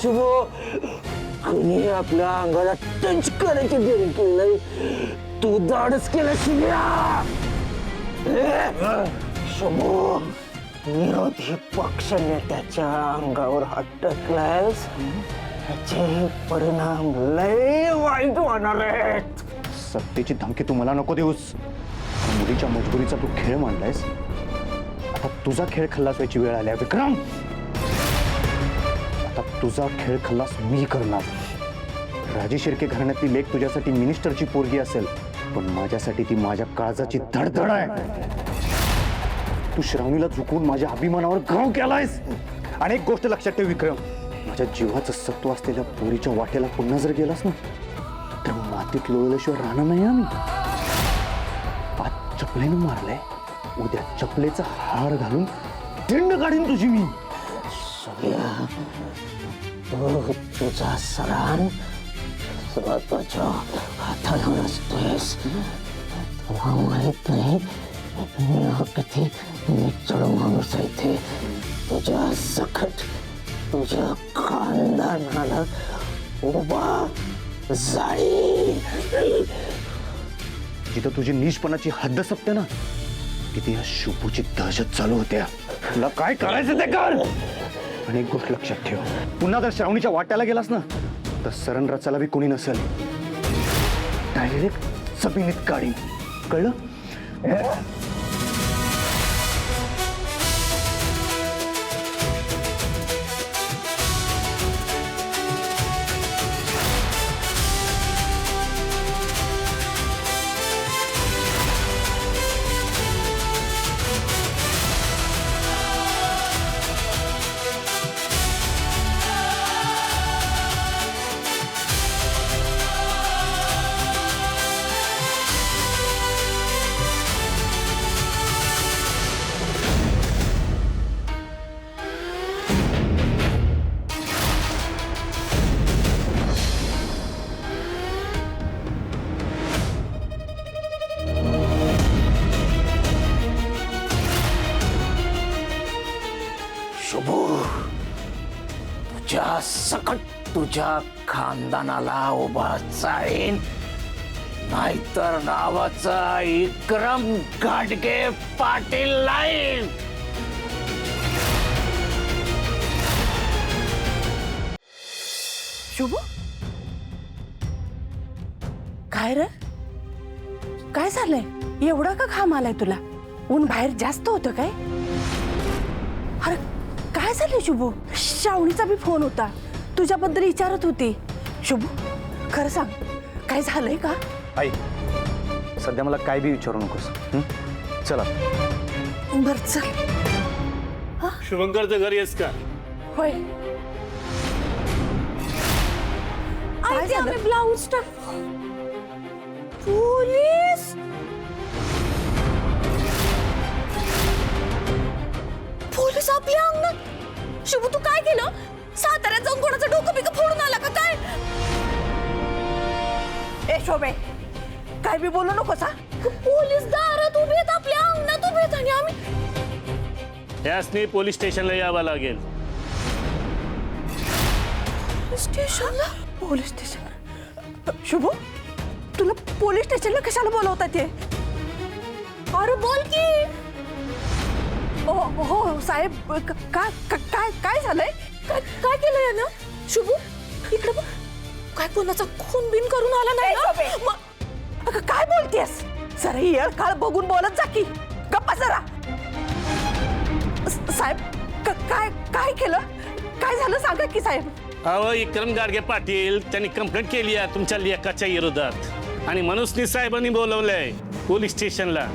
शुभ आम्ही आपल्या अंगाला टच करायची देणी केली नाही, तू धाडस केलं शिव्या. शुभ विरोधी पक्ष नेत्याच्या अंगावर हात टाकलायस, त्याचे परिणाम लय वाईट होणार आहेत. सत्तेची धमकी तू मला नको देऊस. मुलीच्या मजबुरीचा तू खेळ मांडलायस, आता तुझा खेळ खल्लास व्हायची वेळ आली आहे विक्रम. आता तुझा खेळ खल्लास मी करणार. राजे शिर्के घराण्यातली लेक तुझ्यासाठी मिनिस्टरची पोरगी असेल, पण माझ्यासाठी ती माझ्या काळजाची धडधड आहे. तू श्रावणीला झुकवून माझ्या अभिमानावर घाव केलायस. आणि एक गोष्ट लक्षात ठेव विक्रम, माझ्या जीवाचं सत्व असलेल्या पोरीच्या वाटेला पुन्हा जर गेलास ना, तर मातीत लोळल्याशिवाय राहणार नाही आम्ही. आज चपलेनं मारलंय, उद्या चपलेचा हार घालून दिंड काढीन तुझी मी. सगळ्या तू तुझा सरान स्वतःच्या हाताला नसतोयस. तुला माहित नाही मी किती निचळ माणूस आहे ते. तुझ्या सकट तुझ्या खानदानाला उभा जाईल. जिथं तुझी नीचपणाची हद्द सपते ना, तिथे या शुभूची दहशत चालू होत्या. तुला काय करायचं ते कर. आणि एक गोष्ट लक्षात ठेव, पुन्हा जर श्रावणीच्या वाट्याला गेलास ना, तर सरण रचायला बी कोणी नसेल. डायरेक्ट जमिनीत काढीन, कळलं? शुभ तुझ्या सकट तुझ्या खानदानाला उभा जाईन, नाहीतर नावाचा विक्रम घाटगे पाटील नाही. शुभ काय रे, काय झालंय? एवढा का घाम आलाय तुला? ऊन बाहेर जास्त होतं काय? अरे काय झालंय शुभ? श्रावणीचा बी फोन होता, तुझ्याबद्दल विचारत होती. शुभ खरं सांग, काय झालंय का? आई, सध्या मला काय बी विचारू नकोस. चला. बर चल. शुभंकरचं घर येस का? होय. काय झालं? ब्लाऊज टाक. पोलीस पोलीस आपल्या अंगणात. शुभ तू काय केलं? साताऱ्यात जाऊन कोणाचं डोकं बिकं फोडून आला का काय? ए शोभे, काय बी बोलू नकोस हा. पोलीस दारात उभे आहेत, आपल्या अंगणात उभे आहेत आणि आम्ही यासनी पोलीस स्टेशनला यावं लागेल. स्टेशनला? Police station? शुभ तुला पोलीस स्टेशनला कशाला बोलवतात ते? अरे बोल की. हो साहेब, काय काय काय झालंय? काय केलंय यानं? शुभ इकडे बघ, काय कोणाचा खून बिन करून आला नाही ना? काय बोलतेस? जरा येळ काळ बघून बोलत जा की. गप्पा जरा. साहेब काय काय केलं? काय झालं सांगा की साहेब. अहो विक्रम गाडगे पाटील त्यांनी कंप्लेंट केली आहे तुमच्या लेकाच्या विरोधात, आणि मनोजनी साहेबांनी बोलवलंय पोलीस स्टेशनला.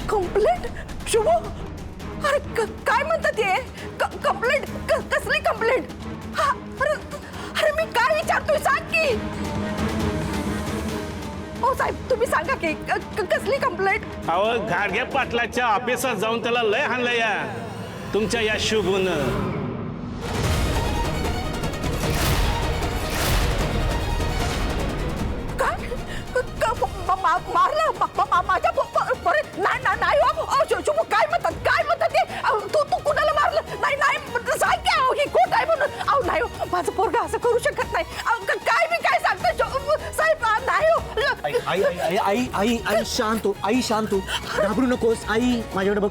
कंप्लेंट? शुभ अरे काय म्हणतात ये? कंप्लेंट? कसली कंप्लेंट? अरे अरे मी काय विचारतोय सांग की. ओ साहेब तुम्ही सांगा की कसली कंप्लेंट? अहो गाडगे पाटलाच्या ऑफिसात जाऊन त्याला लय हाणलं या तुमच्या या शुभून. मारलं माझ्या नाही हो. शुभ काय म्हणतात ते? नाही हो, माझं पोरगा असं करू शकत नाही. अहो, काय मी काय सांगतो साहेब, नाही हो. आई आई आई आई आई आई शांत हो, आई शांत हो, घाबरू नकोस. आई माझ्याकडे बघ,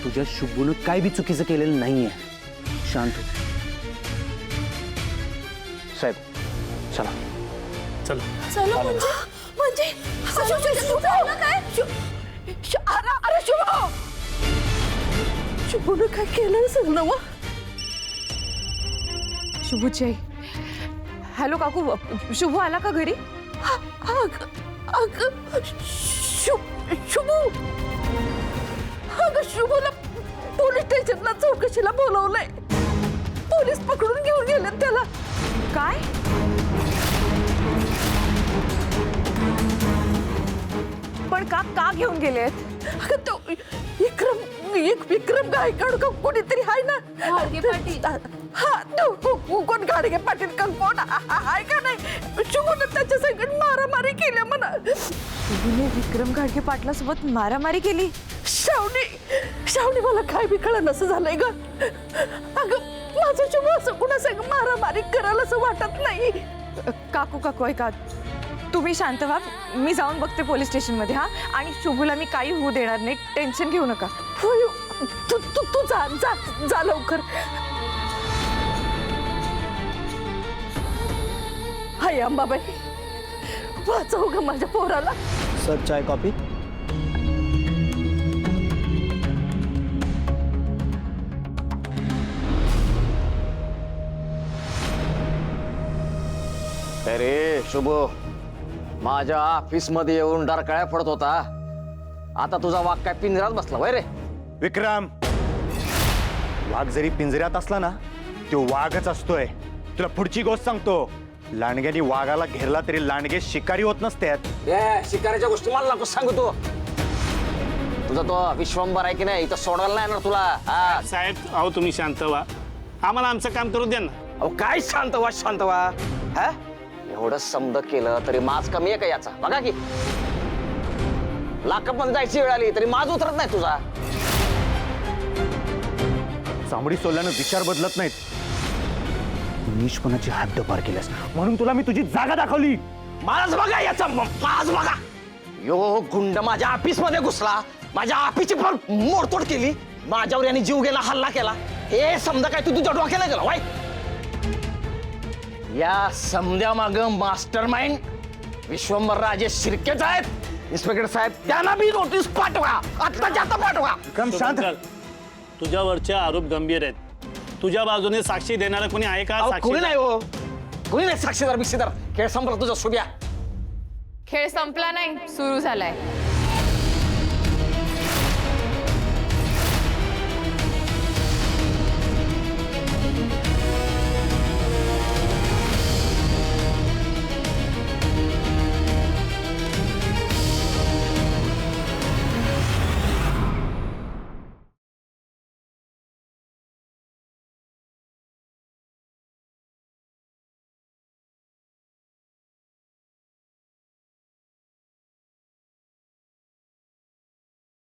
तुझ्या शुभून काय बी चुकीचं केलेलं नाहीये. शांत हो. साहेब चला. चला चला म्हणजे अरे शुभून काय केलं सगळं व? शुभूची आई. हॅलो काकू, शुभू आला का घरी? शुभू, अगं शुभूला पोलीस स्टेशनला चौकशीला बोलवलंय. पोलीस पकडून घेऊन गेले त्याला. काय? पण का घेऊन गेलेत? अगं तो विक्रम गायकवाड का कोणीतरी आहे ना. हा तो कोण गाडगे पाटील का कोण आहे का नाही. शुभून त्याच्या संगत मारामारी केल्या म्हणा. शुभूने विक्रम घाडगे पाटलासोबत मारामारी केली? शावणी मला काय बी कळलं असं झालंय ग. अगं माझं शुभ असं कुणा संग मारामारी करायला असं वाटत नाही. काकू ऐका, तुम्ही शांत व्हा. मी जाऊन बघते पोलीस स्टेशनमध्ये. हा, आणि शुभूला मी काही होऊ देणार नाही, टेन्शन घेऊ नका. होय, तू जा लवकर. हाय अंबाबाई, वाचव ग माझ्या पोराला. सर चाय कॉफी. अरे शुभ, माझ्या ऑफिस मध्ये येऊन डरकाळ्या पडत होता. आता तुझा वाघ काय पिंजऱ्यात बसला वय रे? विक्रम, वाघ जरी पिंजऱ्यात असला ना, तो वाघच असतोय. तुला पुढची गोष्ट सांगतो, लांडग्याने वाघाला घेरला तरी लांडगे शिकारी होत नसतात. शिकारीच्या गोष्टी मला नको सांगू तू. तुझा तो विश्वंभर आहे की नाही, इथं सोडायला नाही येणार तुला. हा. साहेब, अहो तुम्ही शांत व्हा, आम्हाला आमचं काम करू द्या ना. अहो काय शांत व्हा. हा, एवढं समद केलं तरी माज कमी आहे का याचा? बघा की लाकअप मध्ये जायची वेळ आली तरी माज उतरत नाही तुझा. चांबडी सोडल्यानं विचार बदलत नाहीत. नीचपणाची हद्द पार केल्यास म्हणून तुला मी तुझी जागा दाखवली. माज बघा याचा, माज बघा. यो गुंड माझ्या ऑफिस मध्ये घुसला, माझ्या ऑफिसची पण मोडतोड केली, माझ्यावर यांनी जीव गेला, हल्ला केला. हे समजा काय तू तुझ्या डोक्याला गेला वाईट. या समद्या माग मास्टर माइंड विश्वंभर राजे शिर्केच आहेत. इन्स्पेक्टर साहेब, त्यांना बी नोटीस पाठवा, आत्ताच्या आता पाठवा. विक्रम शांत. शुभंकर, तुझ्यावरचे आरोप गंभीर आहेत. तुझ्या बाजूने साक्षी देणारा कोणी आहे का? अहो, कोणी साक्षीदार? नाही हो, कोणी नाही साक्षीदार बिक्षीदार. खेळ संपला तुझा सुब्या. खेळ संपला नाही, सुरू झालाय.